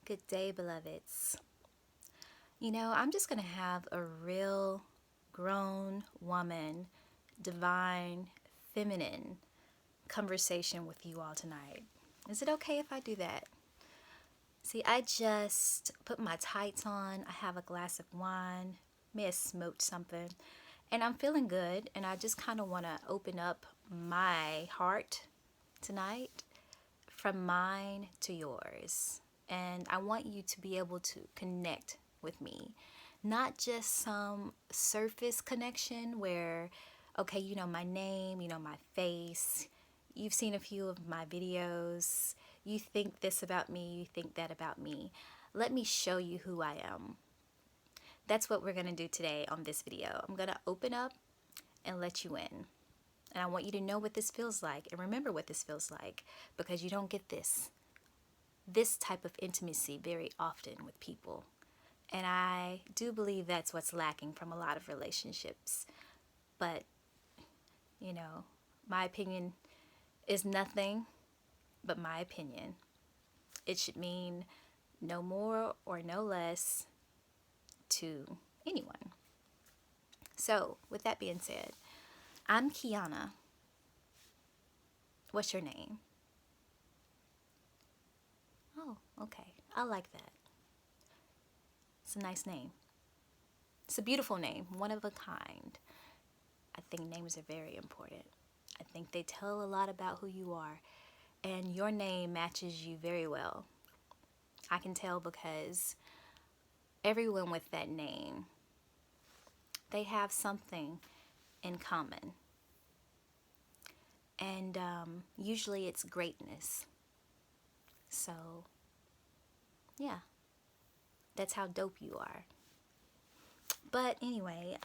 Good day, beloveds. I'm just going to have a real grown woman, divine, feminine conversation with you all tonight. Is it okay if I do that? See, I just put my tights on. I have a glass of wine, may have smoked something, and I'm feeling good. And I just kind of want to open up my heart tonight from mine to yours. And I want you to be able to connect with me. Not just some surface connection where, okay, you know my name, you know my face, you've seen a few of my videos, you think this about me, you think that about me. Let me show you who I am. That's what we're going to do today on this video. I'm going to open up and let you in. And I want you to know what this feels like and remember what this feels like, because you don't get this type of intimacy very often with people. And I do believe that's what's lacking from a lot of relationships. But, my opinion is nothing but my opinion. It should mean no more or no less to anyone. So, with that being said, I'm Kiana. What's your name? Oh, okay. I like that. It's a nice name. It's a beautiful name, one of a kind. I think names are very important. I think they tell a lot about who you are, and your name matches you very well. I can tell because everyone with that name, they have something in common. And usually it's greatness. So, yeah, that's how dope you are. But anyway,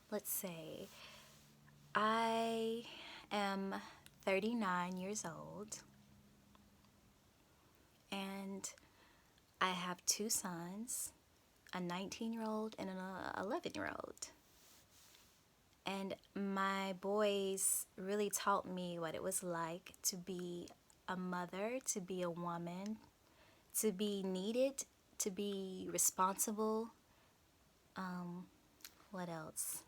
let's say I am 39 years old, and I have two sons, a 19-year-old and an 11-year-old. And my boys really taught me what it was like to be a mother, to be a woman, to be needed, to be responsible. What else?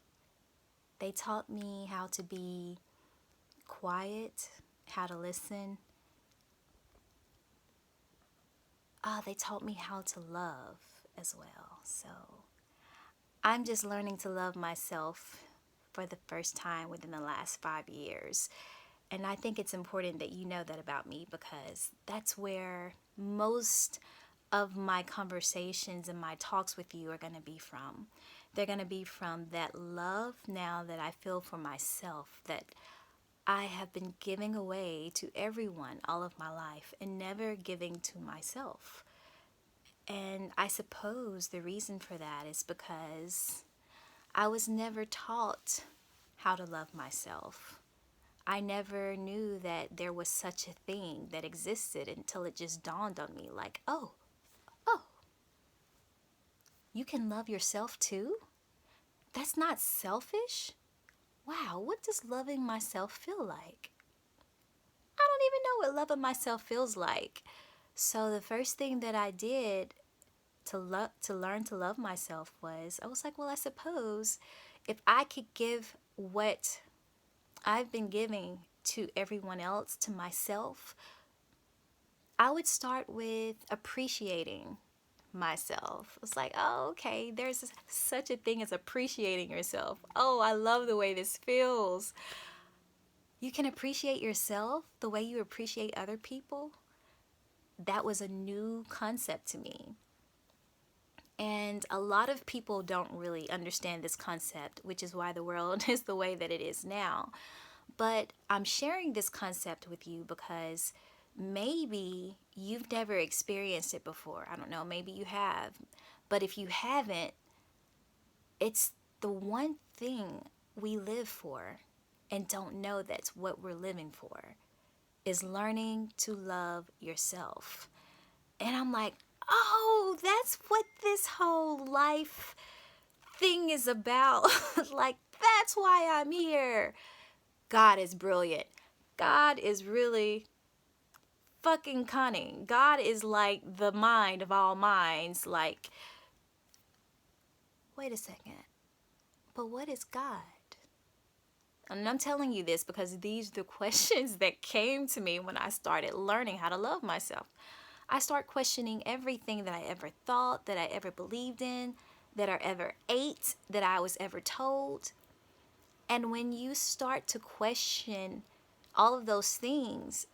They taught me how to be quiet, how to listen. They taught me how to love as well. So I'm just learning to love myself for the first time within the last 5 years. And I think it's important that you know that about me, because that's where most of my conversations and my talks with you are going to be from. They're going to be from that love now that I feel for myself, that I have been giving away to everyone all of my life and never giving to myself. And I suppose the reason for that is because I was never taught how to love myself. I never knew that there was such a thing that existed until it just dawned on me, like, oh, you can love yourself too? That's not selfish? Wow, what does loving myself feel like? I don't even know what loving myself feels like. So the first thing that I did to learn to love myself was, I was like, well, I suppose if I could give what I've been giving to everyone else, to myself, I would start with appreciating myself. It's like, oh, okay, there's such a thing as appreciating yourself. Oh, I love the way this feels. You can appreciate yourself the way you appreciate other people. That was a new concept to me. And a lot of people don't really understand this concept, which is why the world is the way that it is now. But I'm sharing this concept with you because maybe you've never experienced it before. I don't know, maybe you have. But if you haven't, it's the one thing we live for and don't know that's what we're living for, is learning to love yourself. And I'm like, oh, that's what this whole life thing is about. Like, that's why I'm here. God is brilliant. God is really fucking cunning. God is like the mind of all minds. Like, wait a second. But what is God? And I'm telling you this because these are the questions that came to me when I started learning how to love myself. I start questioning everything that I ever thought, that I ever believed in, that I ever ate, that I was ever told. And when you start to question all of those things,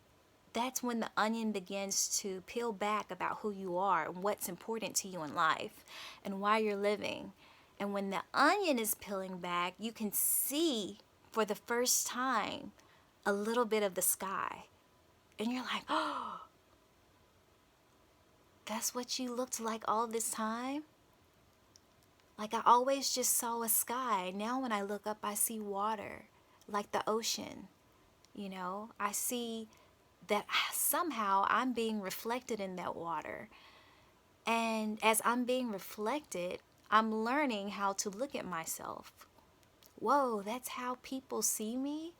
that's when the onion begins to peel back about who you are and what's important to you in life and why you're living. And when the onion is peeling back, you can see for the first time a little bit of the sky. And you're like, oh, that's what you looked like all this time? Like I always just saw a sky. Now when I look up, I see water, like the ocean. You know, I see that somehow I'm being reflected in that water. And as I'm being reflected, I'm learning how to look at myself. Whoa, that's how people see me?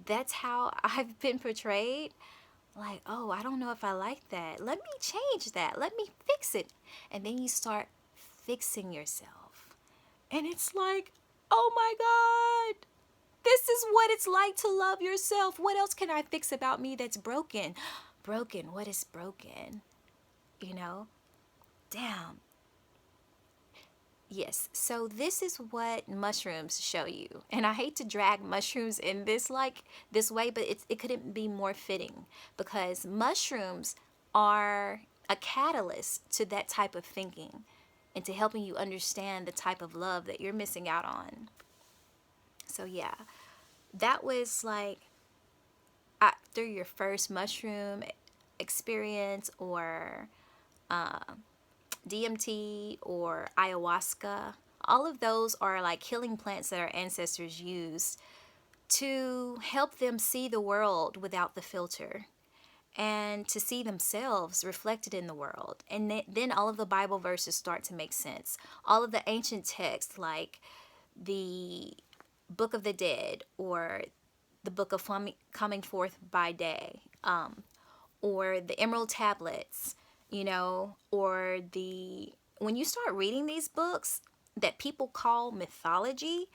That's how I've been portrayed? Like, oh, I don't know if I like that. Let me change that. Let me fix it. And then you start fixing yourself. And it's like, oh my God, this is what it's like to love yourself. What else can I fix about me that's broken? Broken, what is broken? You know? Damn. Yes, so this is what mushrooms show you. And I hate to drag mushrooms in this way, but it couldn't be more fitting because mushrooms are a catalyst to that type of thinking and to helping you understand the type of love that you're missing out on. So yeah, that was like after your first mushroom experience or DMT or ayahuasca. All of those are like healing plants that our ancestors used to help them see the world without the filter and to see themselves reflected in the world. And then all of the Bible verses start to make sense. All of the ancient texts like the Book of the Dead or the Book of Coming Forth by Day, or the Emerald Tablets, you know, or when you start reading these books that people call mythology,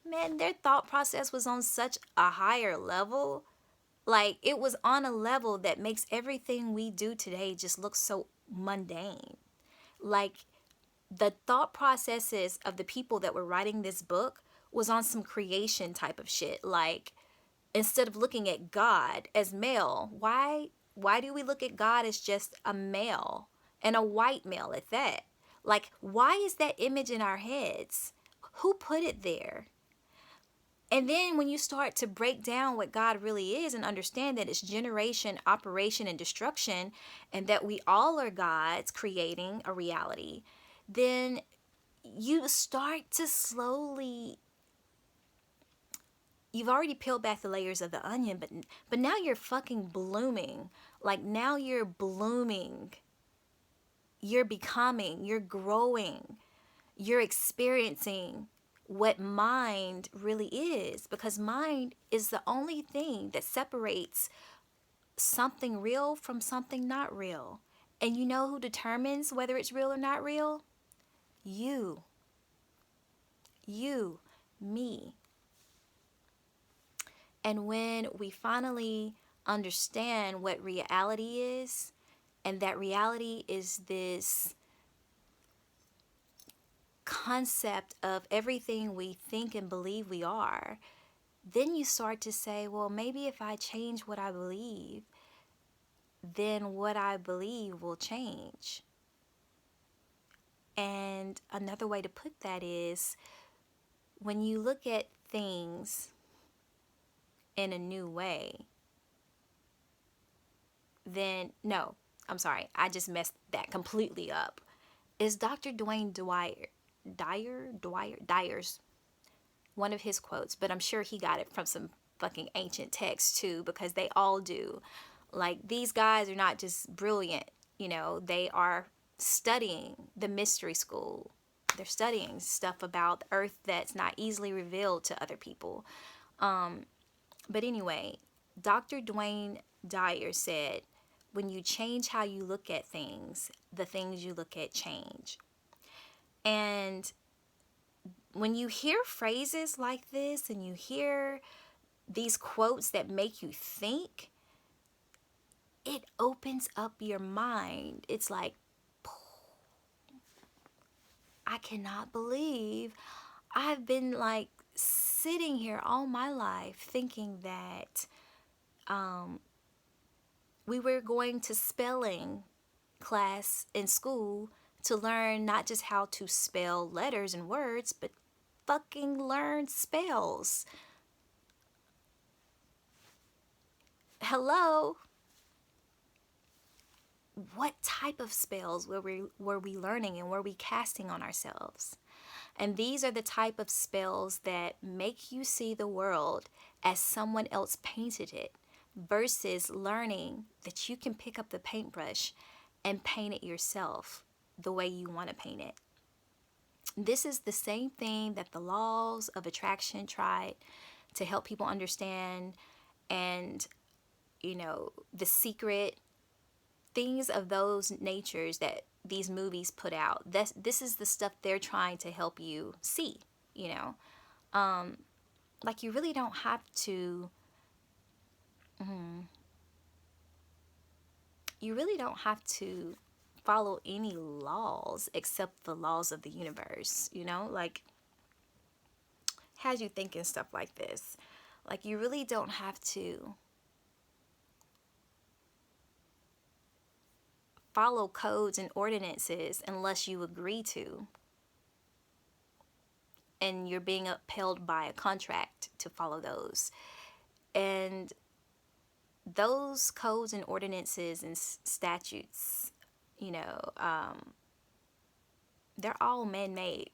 man, their thought process was on such a higher level. Like, it was on a level that makes everything we do today just look so mundane. Like, the thought processes of the people that were writing this book was on some creation type of shit. Like, instead of looking at God as male, why do we look at God as just a male and a white male at that? Like, why is that image in our heads? Who put it there? And then when you start to break down what God really is and understand that it's generation, operation, and destruction, and that we all are gods creating a reality, then you start to slowly, you've already peeled back the layers of the onion, but now you're fucking blooming. Like, now you're blooming. You're becoming, you're growing, you're experiencing what mind really is, because mind is the only thing that separates something real from something not real. And you know who determines whether it's real or not real? You, me. And when we finally understand what reality is, and that reality is this concept of everything we think and believe we are, then you start to say, well, maybe if I change what I believe, then what I believe will change. And another way to put that is when you look at things in a new way, then, no, I'm sorry, I just messed that completely up. Is Dr. Dwayne Dyer's one of his quotes, but I'm sure he got it from some fucking ancient text too, because they all do. Like, these guys are not just brilliant, you know, they are studying the mystery school. They're studying stuff about the earth that's not easily revealed to other people. But anyway, Dr. Dwayne Dyer said, when you change how you look at things, the things you look at change. And when you hear phrases like this and you hear these quotes that make you think, it opens up your mind. It's like, I cannot believe I've been like sitting here all my life thinking that we were going to spelling class in school to learn not just how to spell letters and words, but fucking learn spells. Hello? What type of spells were we learning and were we casting on ourselves? And these are the type of spells that make you see the world as someone else painted it versus learning that you can pick up the paintbrush and paint it yourself the way you want to paint it. This is the same thing that the laws of attraction tried to help people understand, and The Secret, things of those natures that these movies put out. This is the stuff they're trying to help you see, you know. Like you really don't have to you really don't have to follow any laws except the laws of the universe, like has you thinking stuff like this. Like you really don't have to follow codes and ordinances unless you agree to, and you're being upheld by a contract to follow those. And those codes and ordinances and statutes, they're all man-made.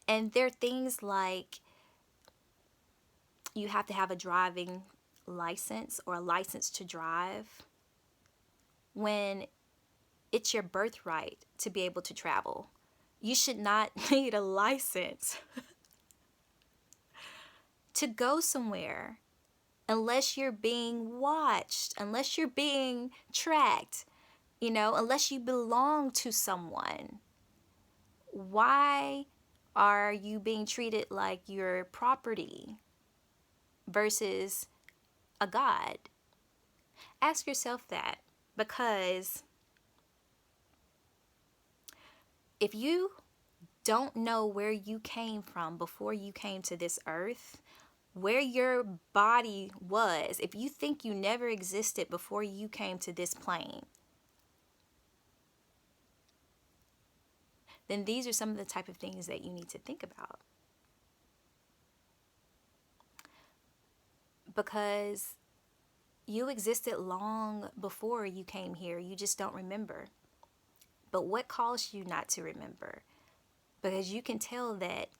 And they're things like you have to have a driving license or a license to drive when it's your birthright to be able to travel. You should not need a license to go somewhere unless you're being watched, unless you're being tracked, unless you belong to someone. Why are you being treated like your property versus a god? Ask yourself that, because if you don't know where you came from before you came to this earth, where your body was, if you think you never existed before you came to this plane, then these are some of the type of things that you need to think about. Because you existed long before you came here. You just don't remember. But what caused you not to remember? Because you can tell that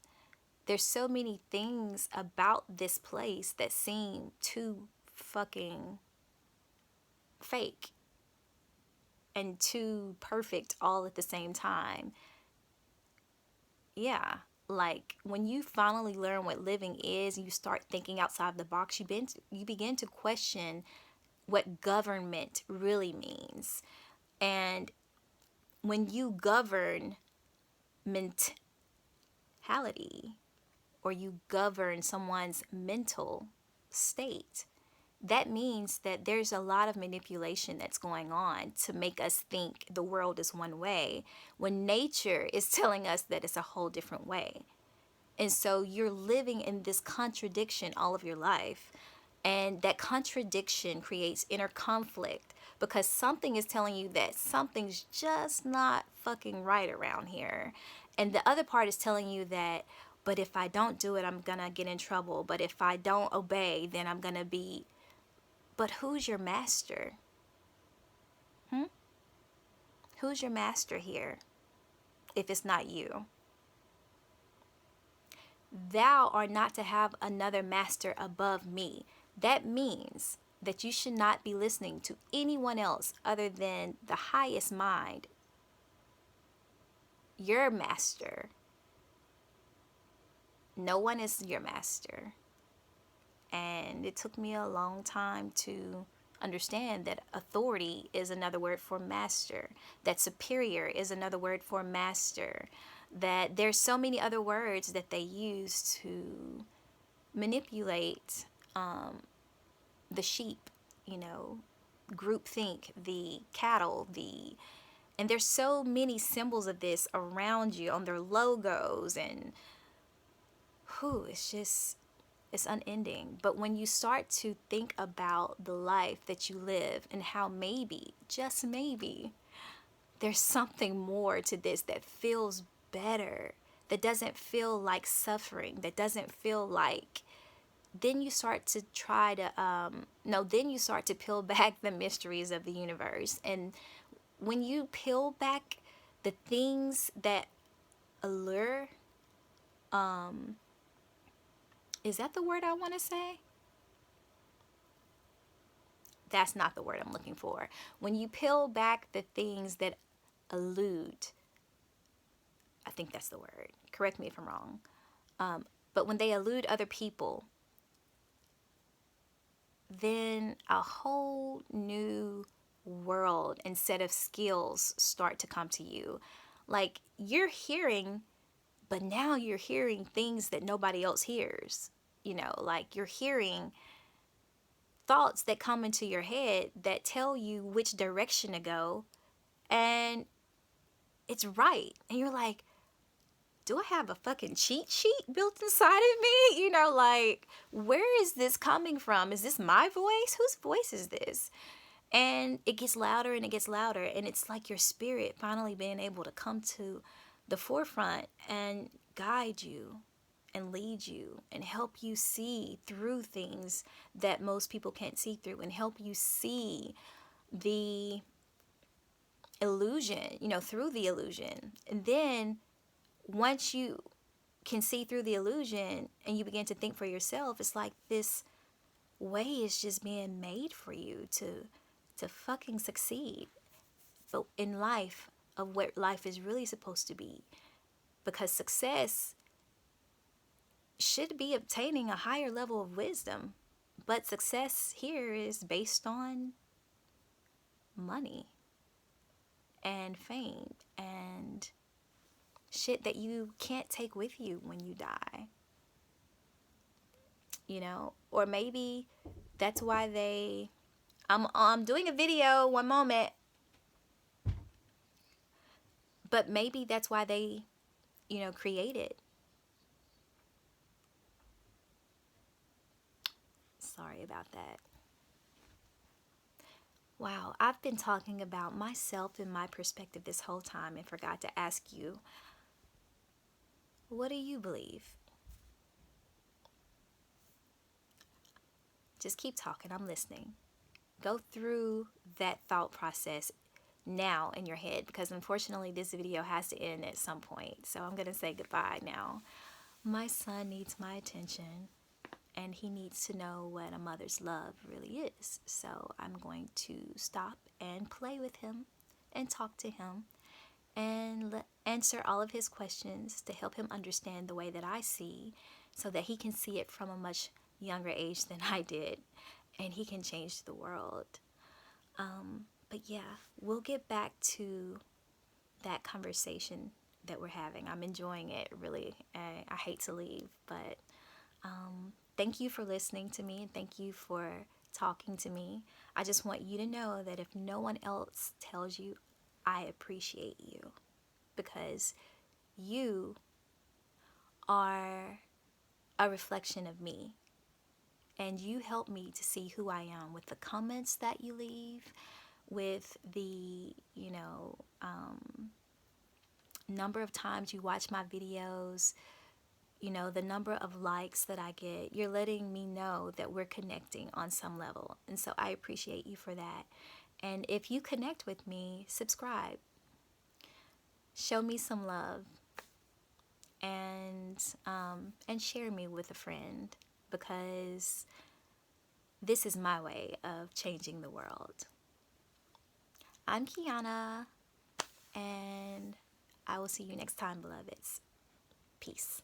there's so many things about this place that seem too fucking fake and too perfect all at the same time. Yeah, like when you finally learn what living is and you start thinking outside the box, you begin to question what government really means. And when you govern mentality, or you govern someone's mental state, that means that there's a lot of manipulation that's going on to make us think the world is one way when nature is telling us that it's a whole different way. And so you're living in this contradiction all of your life. And that contradiction creates inner conflict because something is telling you that something's just not fucking right around here. And the other part is telling you that, but if I don't do it, I'm gonna get in trouble. But if I don't obey, then I'm gonna be. But who's your master? Who's your master here if it's not you? Thou art not to have another master above me. That means that you should not be listening to anyone else other than the highest mind, your master. No one is your master. And it took me a long time to understand that authority is another word for master, that superior is another word for master, that there's so many other words that they use to manipulate the sheep, you know, groupthink, the cattle, and there's so many symbols of this around you on their logos, and it's unending. But when you start to think about the life that you live and how maybe, just maybe, there's something more to this that feels better, that doesn't feel like suffering, that doesn't feel like, then you start to try to then you start to peel back the mysteries of the universe. And when you peel back the things that allure, is that the word I want to say? That's not the word I'm looking for. When you peel back the things that elude, I think that's the word. Correct me if I'm wrong. But when they elude other people, then a whole new world and set of skills start to come to you. Like, you're hearing, but now you're hearing things that nobody else hears. You know, like, you're hearing thoughts that come into your head that tell you which direction to go, and it's right. And you're like, do I have a fucking cheat sheet built inside of me? You know, like, where is this coming from? Is this my voice? Whose voice is this? And it gets louder and it gets louder. And it's like your spirit finally being able to come to the forefront and guide you and lead you and help you see through things that most people can't see through, and help you see the illusion, you know, through the illusion. And then once you can see through the illusion and you begin to think for yourself, it's like this way is just being made for you to fucking succeed. But in life, of what life is really supposed to be. Because success should be obtaining a higher level of wisdom. But success here is based on money and fame and shit that you can't take with you when you die. You know? Or maybe that's why I'm doing a video one moment, but maybe that's why they, you know, created. Sorry about that. Wow, I've been talking about myself and my perspective this whole time and forgot to ask you, what do you believe? Just keep talking, I'm listening. Go through that thought process now in your head, because unfortunately this video has to end at some point. So I'm going to say goodbye now. My son needs my attention, and he needs to know what a mother's love really is. So I'm going to stop and play with him and talk to him and answer all of his questions to help him understand the way that I see, so that he can see it from a much younger age than I did, and he can change the world. But yeah, we'll get back to that conversation that we're having. I'm enjoying it, really. I hate to leave, but thank you for listening to me, and thank you for talking to me. I just want you to know that if no one else tells you, I appreciate you, because you are a reflection of me, and you help me to see who I am with the comments that you leave, with the, you know, number of times you watch my videos, you know, the number of likes that I get. You're letting me know that we're connecting on some level. And so I appreciate you for that. And if you connect with me, subscribe. Show me some love. And share me with a friend, because this is my way of changing the world. I'm Kiana, and I will see you next time, beloveds. Peace.